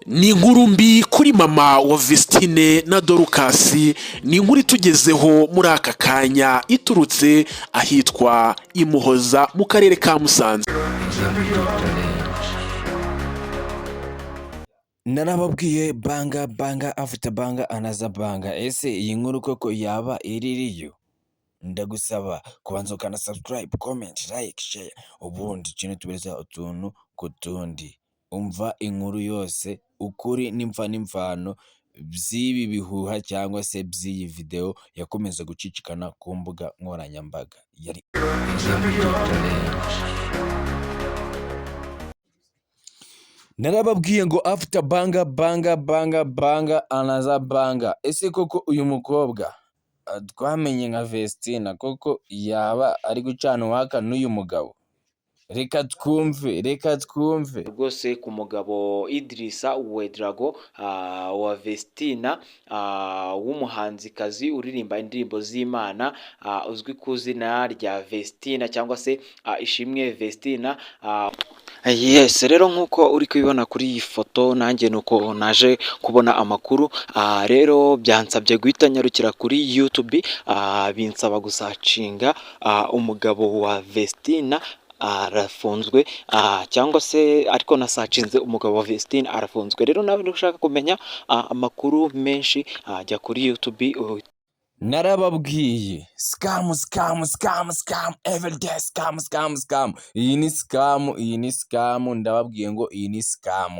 Ni inkuru mbi kuri mama wa Vestine na Dorcas, ni inkuru itugezeho muri aka kanya iturutse ahitwa i Muhoza mu karere ka Musanze. Narababwiye banga after banga anaza banga. Ese iyi nkuru koko yaba iririyo? Ndagusaba kubanza ukana subscribe, comment, like, share, ubundi cino tubereza utuntu ku tundi. Umva inkuru yose, ukuri n'imfa n'imvano by'ibi bihuha cyangwa se by'iyi video yakomeza gucicikana ku mbuga nkoranyambaga. Narababwiye ngo after banga anaza banga. Ese koko uyu mukobwa twamenye nka Vestina koko yaba ari gucana uwaka n'uyu mugabo? Reka twumve. Rwose ku mugabo Idrissa Uwedrago wa Vestina w'umuhanzikazi uririmba indirimbo z'Imana uzwi ku izina rya Vestina cyangwa se Ishimwe Vestina. Yes, rero nk'uko uri kubibona kuri iyi foto, nanjye nuko naje kubona amakuru rero byansabye guhita nyarukira kuri YouTube binsaba gusacinga umugabo wa Vestina arafunzwe cyangwa se ariko nasacinze umugabo wa Vestine arafunzwe. Rero nawe ushaka kumenya amakuru menshi ajya kuri YouTube. Narababwiye scam everyday scam. Iyi ni scam, ndababwiye ngo iyi ni scam.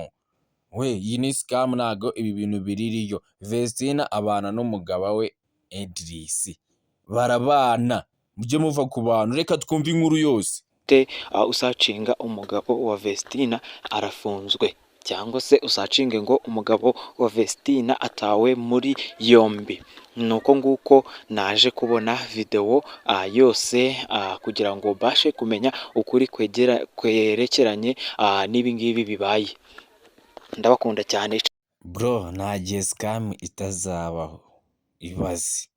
Iyi ni scam, ntago ibi bintu biririyo. Vestina abana n'umugabo we Idriss, barabana, mujye muva ku bantu. Reka twumve inkuru yose. Usacinga umugabo wa Vestina arafunzwe cyangwa se usacinge ngo umugabo wa Vestina atawe muri yombi. Nuko nguko naje kubona video yose kugira ngo bashe kumenya ukuri kwerekeranye n'ibi ngibi bibaye. Ndabakunda cyane bro, nta gihe scam itazabaho. Ibaze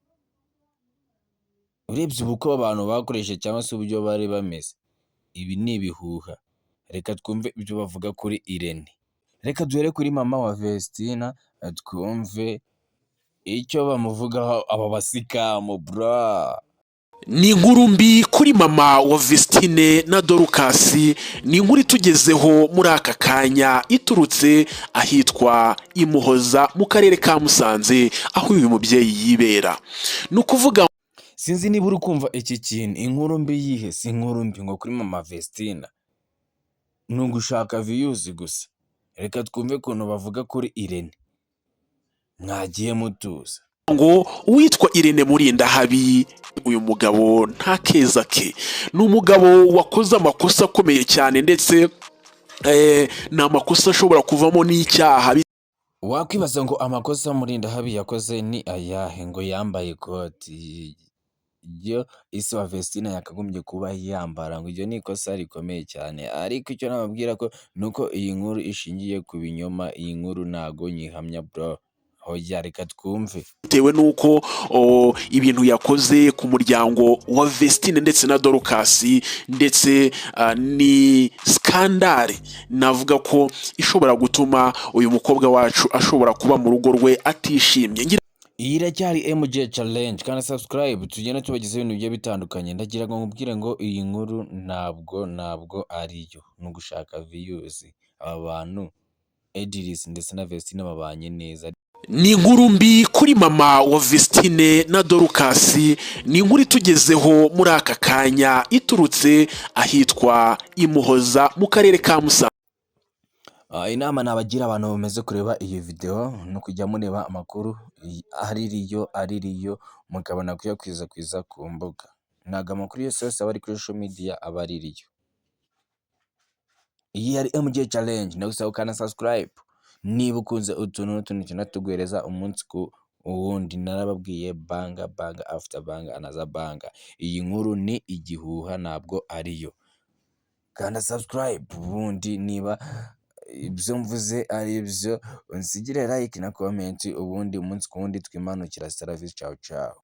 urebye uko abantu bakoresheje cyangwa se uburyo bari bameze, ibi ni ibihuha. Reka twumve ibyo bavuga kuri Irene. Reka duhere kuri mama wa Vestina twumve icyo bamuvugaho aba basikamu bra. Ni inkuru mbi kuri mama wa Vestine na Dorcas, ni inkuru itugezeho muri aka kanya iturutse ahitwa i Muhoza mu karere ka Musanze aho uyu mubyeyi yibera. Ni ukuvuga sinzi niba uri kumva iki kintu. Inkuru mbi yihe? Si inkuru mbi ngo kuri mama Vestina, ni ugushaka views gusa. Reka twumve ukuntu bavuga kuri Irene. Mwagiye mutuza ngo uwitwa Irene Murindahabi, uyu mugabo nta keza ke, ni umugabo wakoze amakosa akomeye cyane ndetse ni amakosa ashobora kuvamo n'icyaha. Wakwibaza ngo amakosa Murindahabi yakoze ni ayahe? Ngo yambaye ikoti iryo isi wa Vestina yakagombye kuba yambara, ngo iryo ni ikosa rikomeye cyane. Ariko icyo nababwira ko nuko iyi nkuru ishingiye ku binyoma. Iyi nkuru ntago nyihamya bro. Hoya reka twumve. Bitewe nuko ibintu yakoze ku muryango wa Vestine ndetse na Dorcas, ndetse ni skandale navuga ko ishobora gutuma uyu mukobwa wacu ashobora kuba mu rugo rwe atishimye. Iyi iracyari MJ challenge, kandi subscribe tugenda tubagezaho ibintu bigiye bitandukanye. Ndagira ngo nkubwire ngo iyi nkuru ntabwo ariyo, ni ugushaka views. Aba bantu Idriss ndetse na Vestina babanye neza. Ni inkuru mbi kuri mama wa Vestine na Dorcas, ni inkuru itugezeho muri aka kanya iturutse ahitwa i Muhoza mu karere ka Musanze. Inama nabagira abantu bamaze kureba iyi video no kujya mureba amakuru aririyo mukabona kuyakwiza ku mbuga. Ntago amakuru yose aba ari kuri social media aba aririyo. Iyi ari MJ challenge, ndagusaba ukana subscribe niba ukunze utuntu n'utundi tuguhereza umunsi ku wundi. Narababwiye banga after banga anaza banga. Iyi nkuru ni igihuha, ntabwo ariyo. Kanda subscribe ubundi niba ibyo mvuze ari byo unsigire like na comment, ubundi umunsi ku wundi twimanukira. Service ciao.